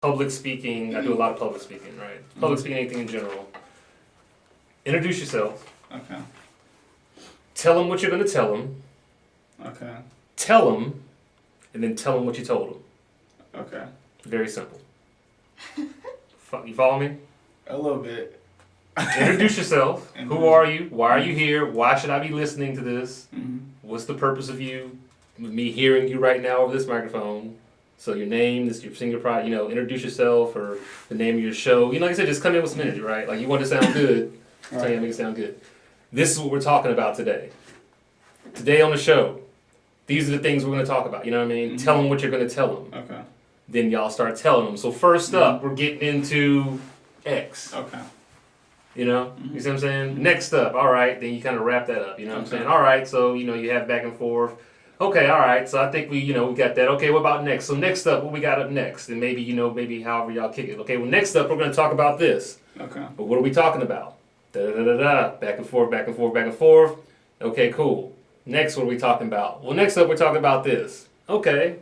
public speaking. I do a lot of public speaking, right? Public speaking, anything in general. Introduce yourself. Okay. Tell them what you're going to tell them. Okay. Tell them, and then tell them what you told them. Okay. Very simple. You follow me? A little bit. Introduce yourself. Who are you? Why are you here? Why should I be listening to this? Mm-hmm. What's the purpose of you? Me hearing you right now over this microphone. So your name, this your singer pride, introduce yourself or the name of your show. Like I said, just come in with some energy, right? Like you want to sound good. Right. Tell you make it sound good. This is what we're talking about today. Today on the show, these are the things we're going to talk about. You know what I mean? Mm-hmm. Tell them what you're going to tell them. Okay. Then y'all start telling them. So first up, we're getting into X. Okay. You see what I'm saying? Mm-hmm. Next up, all right, then you kind of wrap that up. You know what I'm saying? All right, so, you have back and forth. Okay, all right, so I think we got that. Okay, what about next? So next up, what we got up next? And maybe, maybe however y'all kick it. Okay, well, next up, we're going to talk about this. Okay. But what are we talking about? Da-da-da-da-da, back and forth, back and forth, back and forth. Okay, cool. Next, what are we talking about? Well, next up, we're talking about this. Okay.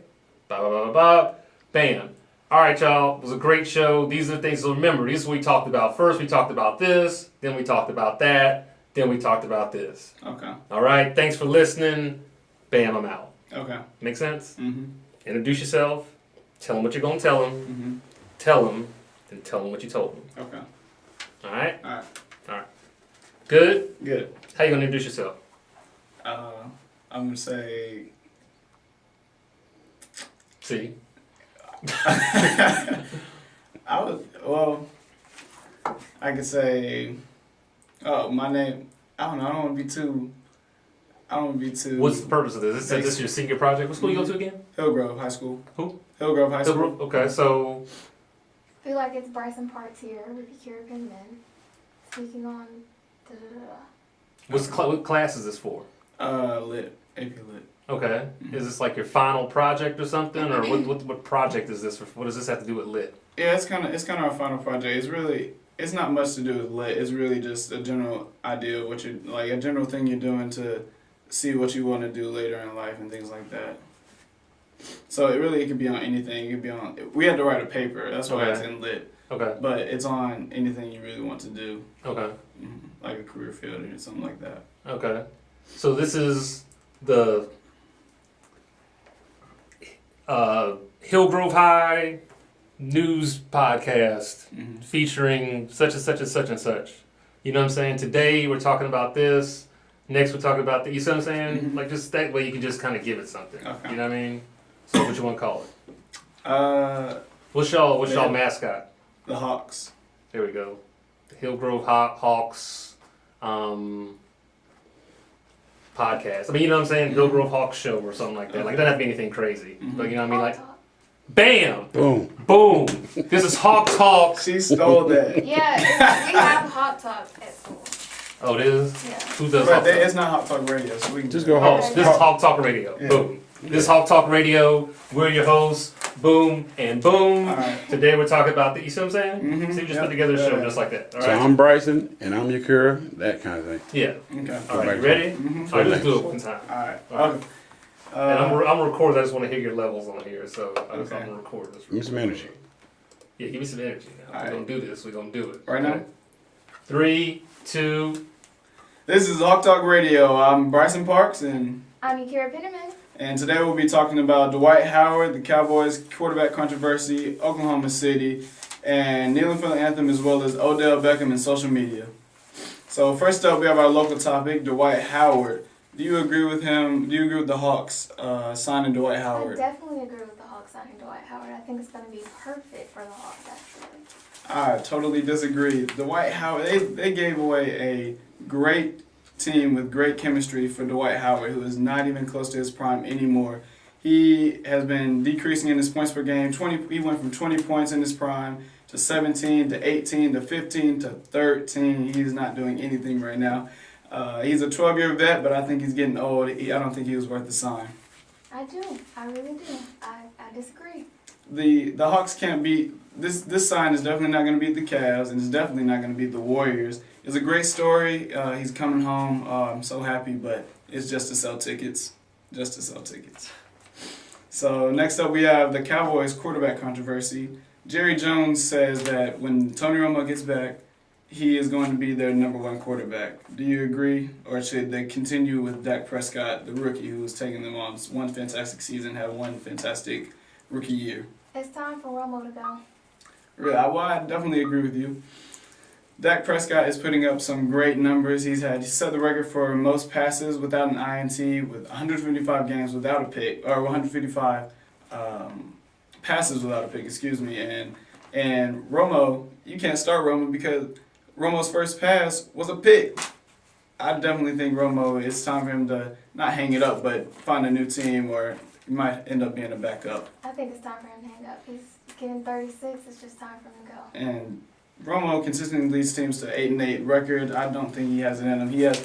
Ba-ba-ba-ba-ba. Bam. All right, y'all. It was a great show. These are the things to remember. This is what we talked about. First, we talked about this. Then we talked about that. Then we talked about this. Okay. All right. Thanks for listening. Bam, I'm out. Okay. Make sense? Mm-hmm. Introduce yourself. Tell them what you're going to tell them. Mm-hmm. Tell them. And tell them what you told them. Okay. All right? All right. All right. Good? Good. How you going to introduce yourself? I'm going to say... See? I could say, my name, I don't know, I don't want to be too... What's the purpose of this? This is your senior project. What school you go to again? Hillgrove High School. Who? Hillgrove High School. Hillgrove? Okay, so... I feel like it's Bryson Parks here with Eukira Penman speaking on da-da-da-da. What class is this for? Lit. AP Lit. Okay. Is this like your final project or something? Or what project is this? What does this have to do with Lit? Yeah, it's kind of our final project. It's not much to do with Lit. It's really just a general idea of what you're, like a general thing you're doing to see what you want to do later in life and things like that. So it could be on anything. It could be on, we had to write a paper. That's why it's in Lit. Okay. But it's on anything you really want to do. Okay. Like a career field or something like that. Okay. So this is the Hillgrove High news podcast featuring such and such and such and such. You know what I'm saying? Today we're talking about this. Next we're talking about the. You see what I'm saying? Mm-hmm. Like just that way you can just kind of give it something. Okay. You know what I mean? So what you want to call it? What's y'all mascot? The Hawks. There we go. The Hillgrove Hawks podcast. I mean, you know what I'm saying? Hillgrove Hawks show or something like that. Like, it doesn't have to be anything crazy. But you know what I mean? Like, bam! Boom. Boom! This is HawkTalk. She stole that. Yeah, we have HawkTalk at school. Oh, it is? Yeah. Who does But HawkTalk? it's not HawkTalk Radio, so we can Just do go that. Hawks. This is HawkTalk Radio. Yeah. Boom. This is HawkTalk Radio. We're your hosts. Boom and boom. All right. Today we're talking about the, you see what I'm saying? Mhm. See, we just Yep. put together a show Yeah. just like that. All So right? I'm Bryson, and I'm Eukira, that kind of thing. Yeah. Okay. All right, you ready? Mhm. All right, let's do it one time. All right. All right. Okay. And I'm gonna record. I just want to hear your levels on here, so I'm Okay. gonna record this. Give me some energy. Yeah, give me some energy. Now. All We're right. gonna do this. We're gonna do it. Right now? 3, 2. This is HawkTalk Radio. I'm Bryson Parks, and I'm Eukira Penman. today we'll be talking about Dwight Howard, the Cowboys quarterback controversy, Oklahoma City, and kneeling for the anthem, as well as Odell Beckham and social media. So first up, we have our local topic, Dwight Howard. Do you agree with him? Do you agree with the Hawks signing Dwight I Howard? definitely agree with the Hawks signing Dwight Howard. I think it's going to be perfect for the Hawks, actually. I totally disagree. Dwight Howard, they gave away a great team with great chemistry for Dwight Howard, who is not even close to his prime anymore. He has been decreasing in his points per game. He went from 20 points in his prime to 17 to 18 to 15 to 13. He's not doing anything right now. He's a 12-year vet, but I think he's getting old. I don't think he was worth the sign. I do. I really do. I disagree. The Hawks can't beat this sign is definitely not going to beat the Cavs, and it's definitely not going to beat the Warriors. It's a great story. He's coming home. I'm so happy, but it's just to sell tickets. So next up we have the Cowboys quarterback controversy. Jerry Jones says that when Tony Romo gets back, he is going to be their number one quarterback. Do you agree? Or should they continue with Dak Prescott, the rookie, who was taking them on one fantastic season, had one fantastic rookie year? It's time for Romo to go. Really, I definitely agree with you. Dak Prescott is putting up some great numbers. He set the record for most passes without an INT, with 155 games without a pick, or 155 passes without a pick, excuse me. And Romo, you can't start Romo because Romo's first pass was a pick. I definitely think Romo, it's time for him to not hang it up, but find a new team, or he might end up being a backup. I think it's time for him to hang up. He's getting 36. It's just time for him to go. And Romo consistently leads teams to 8-8 record. I don't think he has it in him.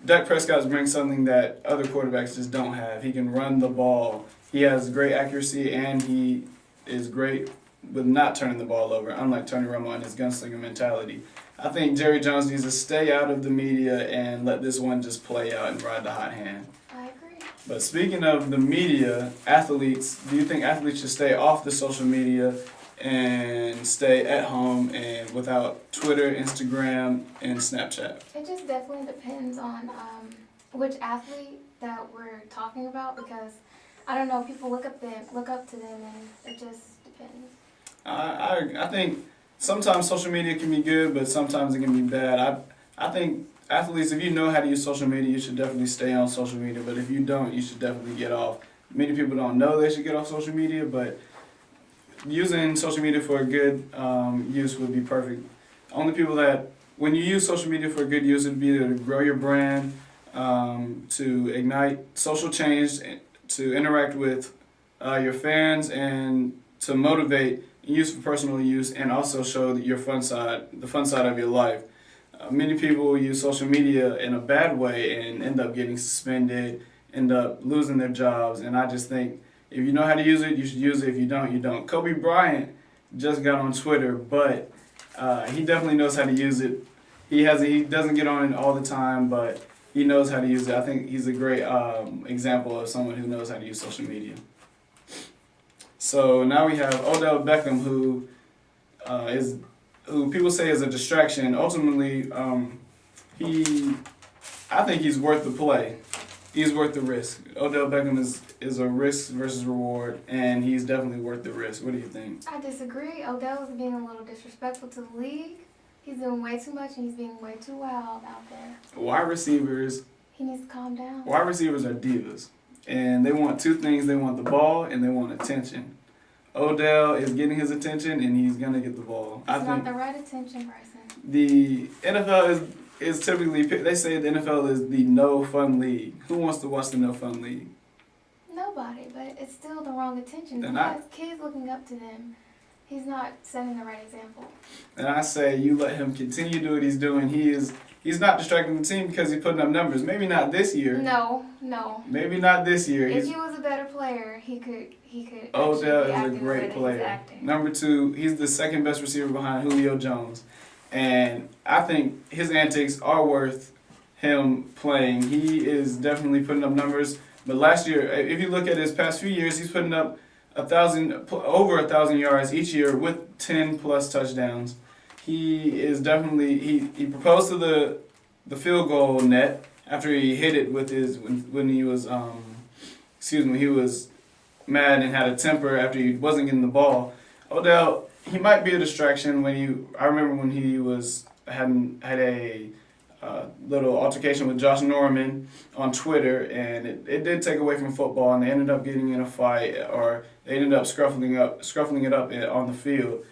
Dak Prescott brings something that other quarterbacks just don't have. He can run the ball. He has great accuracy, and he is great with not turning the ball over, unlike Tony Romo and his gunslinger mentality. I think Jerry Jones needs to stay out of the media and let this one just play out and ride the hot hand. I agree. But speaking of the media, athletes, do you think athletes should stay off the social media and stay at home and without Twitter, Instagram, and Snapchat? It just definitely depends on which athlete that we're talking about, because I don't know, people look up to them, and it just depends. I think sometimes social media can be good, but sometimes it can be bad. I think athletes, if you know how to use social media, you should definitely stay on social media. But if you don't, you should definitely get off. Many people don't know they should get off social media, but using social media for a good use would be perfect. Only people that, when you use social media for a good use, it would be to grow your brand, to ignite social change, to interact with your fans, and to motivate, use for personal use, and also show your the fun side of your life. Many people use social media in a bad way and end up getting suspended, end up losing their jobs, and I just think if you know how to use it, you should use it. If you don't, you don't. Kobe Bryant just got on Twitter, but he definitely knows how to use it. He doesn't get on it all the time, but he knows how to use it. I think he's a great example of someone who knows how to use social media. So now we have Odell Beckham, who people say is a distraction. Ultimately, I think he's worth the play. He's worth the risk. Odell Beckham is a risk versus reward, and he's definitely worth the risk. What do you think? I disagree. Odell is being a little disrespectful to the league. He's doing way too much, and he's being way too wild out there. Wide receivers. He needs to calm down. Wide receivers are divas, and they want two things. They want the ball, and they want attention. Odell is getting his attention, and he's going to get the ball. It's not the right attention, Bryson. The NFL is typically, they say the NFL is the no fun league. Who wants to watch the no fun league? Nobody, but it's still the wrong attention. And He has kids looking up to them. He's not setting the right example. And I say you let him continue to do what he's doing. He's not distracting the team because he's putting up numbers. Maybe not this year. No. Maybe not this year. If he was a better player, he could. Odell is a acting the way great that he's player. acting. Number 2, he's the second best receiver behind Julio Jones. And I think his antics are worth him playing. He is definitely putting up numbers. But last year, if you look at his past few years, he's putting up over 1,000 yards each year with 10 plus touchdowns. He is definitely he proposed to the field goal net after he hit it with when he was he was mad and had a temper after he wasn't getting the ball. Odell, he might be a distraction I remember when he had a little altercation with Josh Norman on Twitter, and it did take away from football, and they ended up getting in a fight, or they ended up scruffling it up on the field.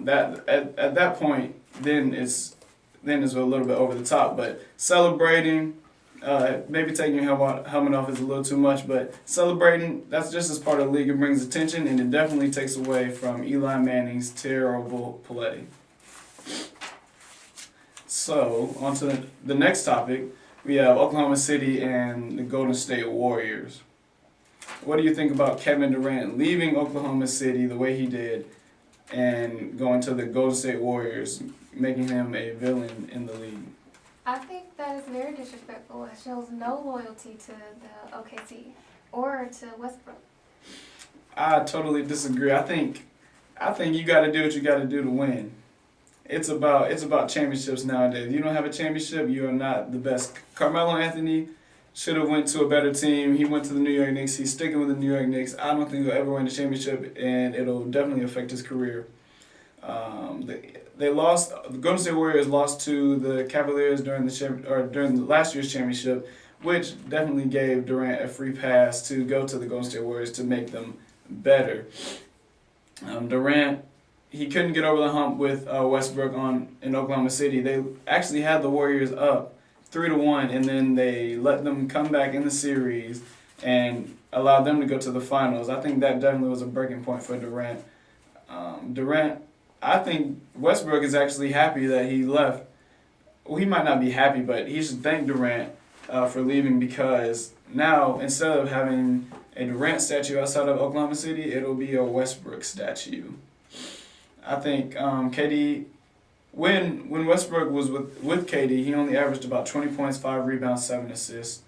That at that point, then it's a little bit over the top. But celebrating, maybe taking your helmet off is a little too much, but celebrating, that's just as part of the league. It brings attention, and it definitely takes away from Eli Manning's terrible play. So, on to the next topic, we have Oklahoma City and the Golden State Warriors. What do you think about Kevin Durant leaving Oklahoma City the way he did and going to the Golden State Warriors, making him a villain in the league? I think that is very disrespectful. It shows no loyalty to the OKC or to Westbrook. I totally disagree. I think I think you got to do what you got to do to win. It's about championships nowadays. You don't have a championship, you are not the best. Carmelo Anthony should have went to a better team. He went to the New York Knicks. He's sticking with the New York Knicks. I don't think he'll ever win a championship, and it'll definitely affect his career. They lost. The Golden State Warriors lost to the Cavaliers during the last year's championship, which definitely gave Durant a free pass to go to the Golden State Warriors to make them better. Durant, he couldn't get over the hump with Westbrook in Oklahoma City. They actually had the Warriors up 3-1, and then they let them come back in the series and allowed them to go to the finals. I think that definitely was a breaking point for Durant. I think Westbrook is actually happy that he left. Well, he might not be happy, but he should thank Durant for leaving, because now instead of having a Durant statue outside of Oklahoma City, it'll be a Westbrook statue. I think KD, when Westbrook was with KD, he only averaged about 20 points, 5 rebounds, 7 assists.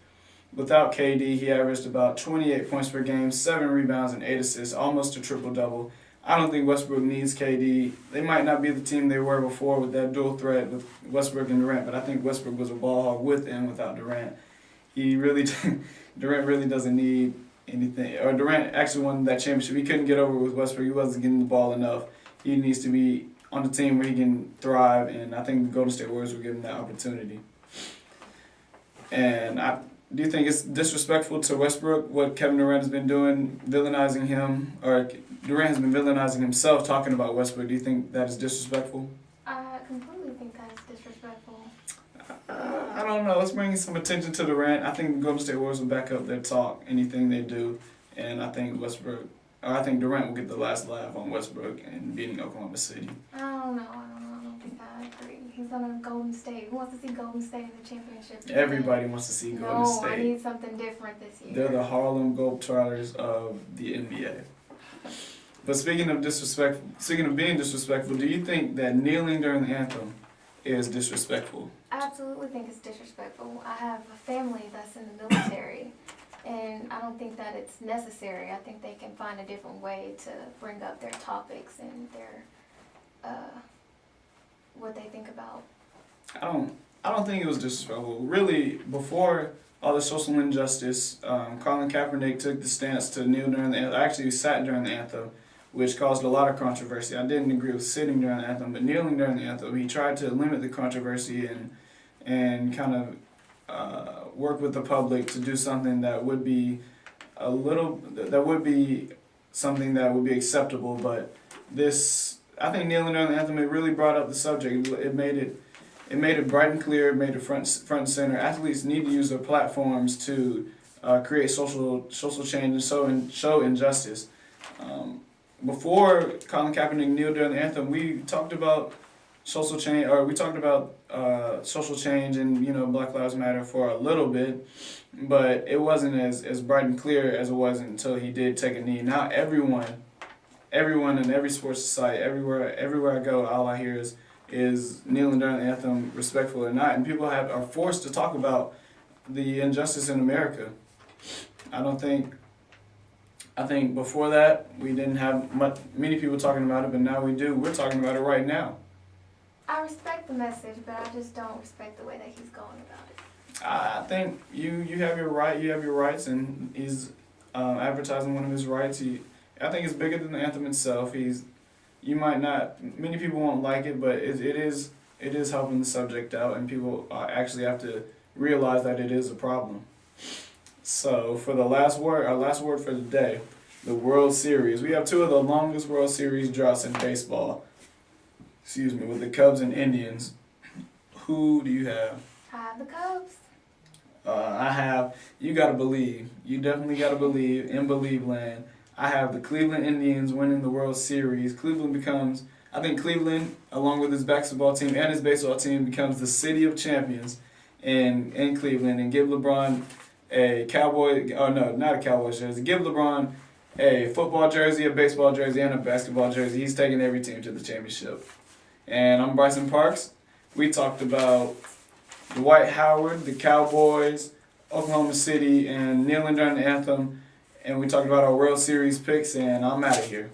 Without KD, he averaged about 28 points per game, 7 rebounds, and 8 assists, almost a triple-double. I don't think Westbrook needs KD. They might not be the team they were before with that dual threat with Westbrook and Durant, but I think Westbrook was a ball hog with and without Durant. Durant really doesn't need anything. Or Durant actually won that championship. He couldn't get over with Westbrook. He wasn't getting the ball enough. He needs to be on the team where he can thrive, and I think the Golden State Warriors will give him that opportunity. And do you think it's disrespectful to Westbrook what Kevin Durant has been doing, villainizing him, or Durant has been villainizing himself talking about Westbrook? Do you think that is disrespectful? I completely think that is disrespectful. I don't know. Let's bring some attention to Durant. I think the Golden State Warriors will back up their talk, anything they do, and I think Durant will get the last laugh on Westbrook and beating Oklahoma City. I don't know. I don't think I agree. He's on a Golden State. Who wants to see Golden State in the championship? Everybody wants to see Golden State. No, I need something different this year. They're the Harlem Globetrotters of the NBA. But speaking of being disrespectful, do you think that kneeling during the anthem is disrespectful? I absolutely think it's disrespectful. I have a family that's in the military, and I don't think that it's necessary. I think they can find a different way to bring up their topics and their what they think about. I don't think it was disrespectful. Really, before all the social injustice, Colin Kaepernick took the stance to kneel during the anthem. I actually sat during the anthem, which caused a lot of controversy. I didn't agree with sitting during the anthem, but kneeling during the anthem, he tried to limit the controversy and kind of work with the public to do something that would be something that would be acceptable. But I think kneeling during the anthem, it really brought up the subject. It made it bright and clear. It made it front and center. Athletes need to use their platforms to create social change and show injustice. Before Colin Kaepernick kneeled during the anthem, we talked about social change, social change and Black Lives Matter for a little bit, but it wasn't as bright and clear as it was until he did take a knee. Now everyone in every sports society, everywhere I go, all I hear is kneeling during the anthem, respectful or not, and people are forced to talk about the injustice in America. I think before that we didn't have many people talking about it, but now we do. We're talking about it right now. I respect the message, but I just don't respect the way that he's going about it. I think you have your right. You have your rights, and he's advertising one of his rights. I think it's bigger than the anthem itself. Many people won't like it, but it is helping the subject out, and people actually have to realize that it is a problem. So for our last word for the day, the World Series. We have two of the longest World Series droughts in baseball. With the Cubs and Indians. Who do you have? I have the Cubs. You gotta believe. You definitely gotta believe in Believe Land. I have the Cleveland Indians winning the World Series. Cleveland, along with his basketball team and his baseball team, becomes the city of champions in Cleveland, and give LeBron a not a Cowboys jersey. Give LeBron a football jersey, a baseball jersey, and a basketball jersey. He's taking every team to the championship. And I'm Bryson Parks. We talked about Dwight Howard, the Cowboys, Oklahoma City, and kneeling during the anthem. And we talked about our World Series picks, and I'm out of here.